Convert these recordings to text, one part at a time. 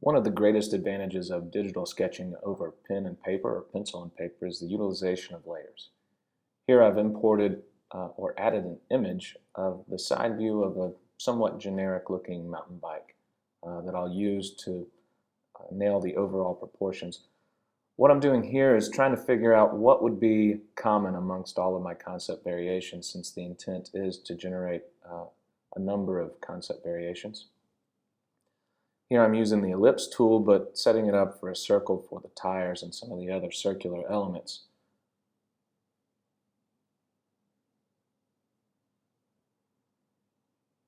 One of the greatest advantages of digital sketching over pen and paper or pencil and paper is the utilization of layers. Here I've imported or added an image of the side view of a somewhat generic looking mountain bike that I'll use to nail the overall proportions. What I'm doing here is trying to figure out what would be common amongst all of my concept variations, since the intent is to generate a number of concept variations. Here I'm using the ellipse tool, but setting it up for a circle for the tires and some of the other circular elements.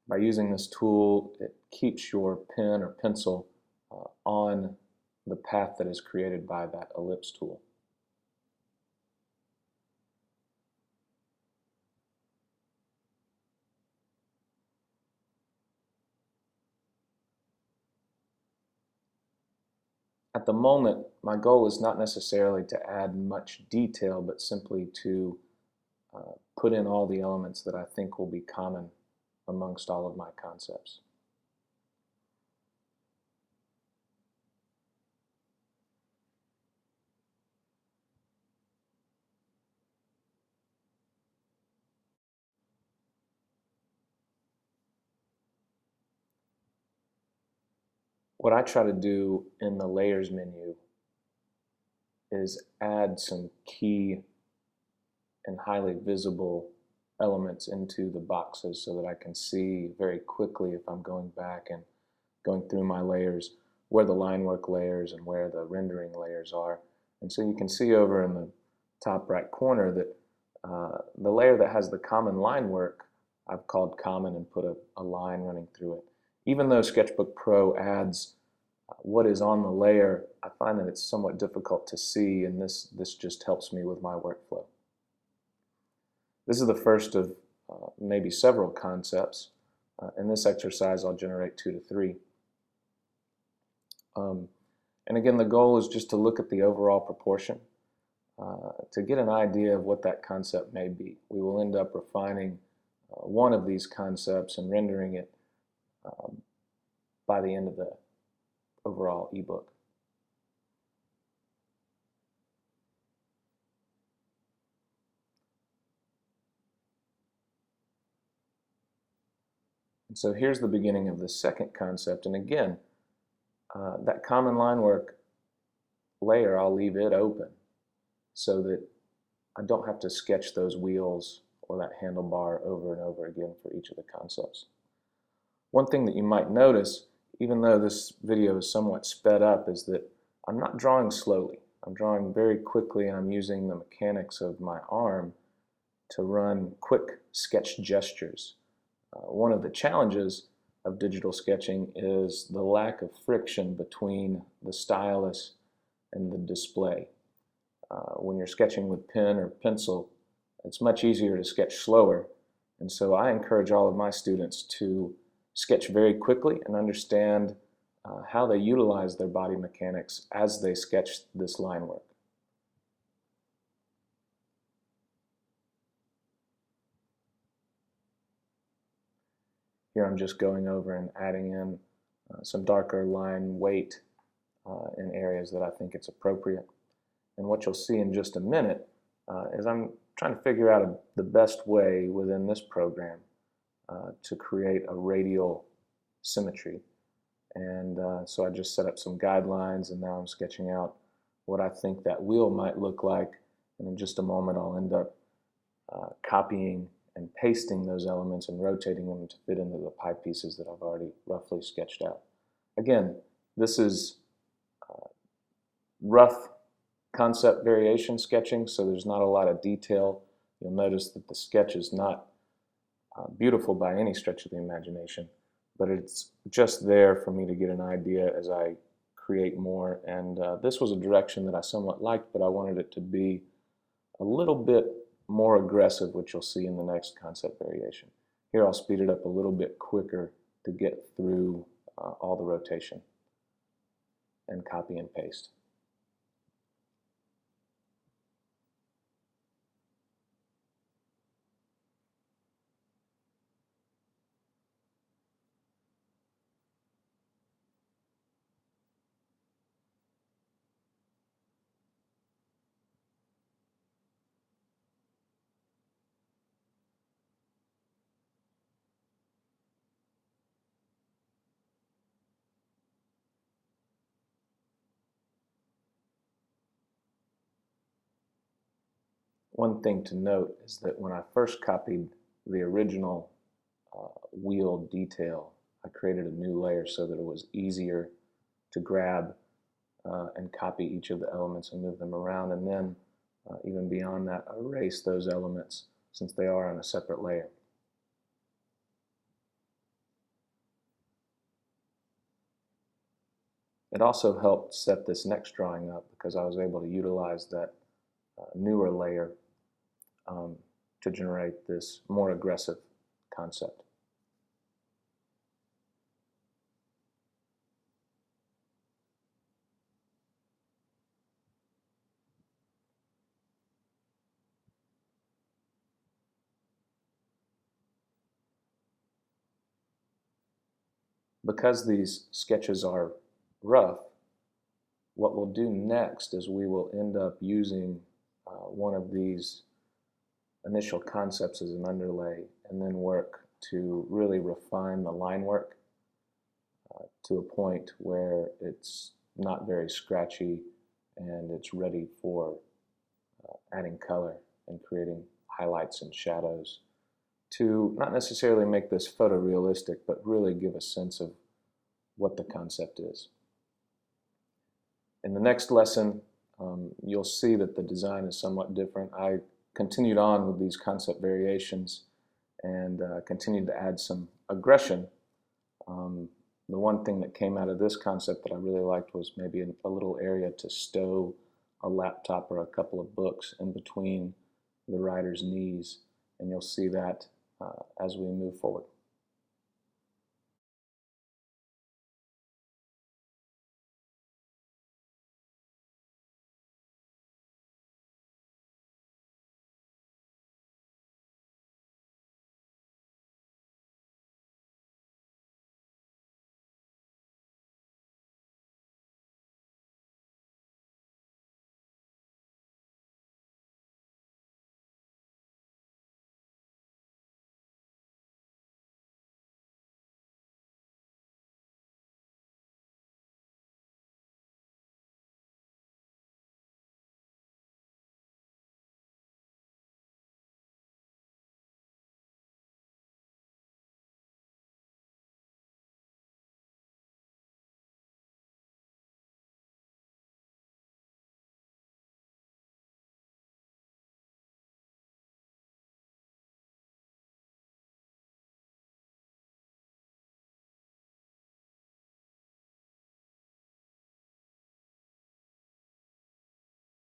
By using this tool, it keeps your pen or pencil on the path that is created by that ellipse tool. At the moment, my goal is not necessarily to add much detail, but simply to put in all the elements that I think will be common amongst all of my concepts. What I try to do in the layers menu is add some key and highly visible elements into the boxes so that I can see very quickly, if I'm going back and going through my layers, where the line work layers and where the rendering layers are. And so you can see over in the top right corner that the layer that has the common line work, I've called common and put a line running through it. Even though Sketchbook Pro adds what is on the layer, I find that it's somewhat difficult to see, and this just helps me with my workflow. This is the first of maybe several concepts. In this exercise, I'll generate 2 to 3. And again, the goal is just to look at the overall proportion to get an idea of what that concept may be. We will end up refining one of these concepts and rendering it by the end of the overall ebook. And so here's the beginning of the second concept, and again, that common line work layer, I'll leave it open so that I don't have to sketch those wheels or that handlebar over and over again for each of the concepts. One thing that you might notice, even though this video is somewhat sped up, is that I'm not drawing slowly. I'm drawing very quickly, and I'm using the mechanics of my arm to run quick sketch gestures. One of the challenges of digital sketching is the lack of friction between the stylus and the display. When you're sketching with pen or pencil, it's much easier to sketch slower, and so I encourage all of my students to sketch very quickly and understand how they utilize their body mechanics as they sketch this line work. Here I'm just going over and adding in some darker line weight in areas that I think it's appropriate. And what you'll see in just a minute is I'm trying to figure out the best way within this program to create a radial symmetry. And so I just set up some guidelines, and now I'm sketching out what I think that wheel might look like. And in just a moment, I'll end up copying and pasting those elements and rotating them to fit into the pie pieces that I've already roughly sketched out. Again, this is rough concept variation sketching, so there's not a lot of detail. You'll notice that the sketch is not beautiful by any stretch of the imagination, but it's just there for me to get an idea as I create more. And this was a direction that I somewhat liked, but I wanted it to be a little bit more aggressive, which you'll see in the next concept variation. Here I'll speed it up a little bit quicker to get through all the rotation and copy and paste. One thing to note is that when I first copied the original wheel detail, I created a new layer so that it was easier to grab and copy each of the elements and move them around, and then even beyond that, erase those elements since they are on a separate layer. It also helped set this next drawing up because I was able to utilize that newer layer to generate this more aggressive concept. Because these sketches are rough, what we'll do next is we will end up using one of these initial concepts as an underlay and then work to really refine the line work to a point where it's not very scratchy and it's ready for adding color and creating highlights and shadows to not necessarily make this photorealistic, but really give a sense of what the concept is. In the next lesson, you'll see that the design is somewhat different. I continued on with these concept variations and continued to add some aggression. The one thing that came out of this concept that I really liked was maybe a little area to stow a laptop or a couple of books in between the rider's knees, and you'll see that as we move forward.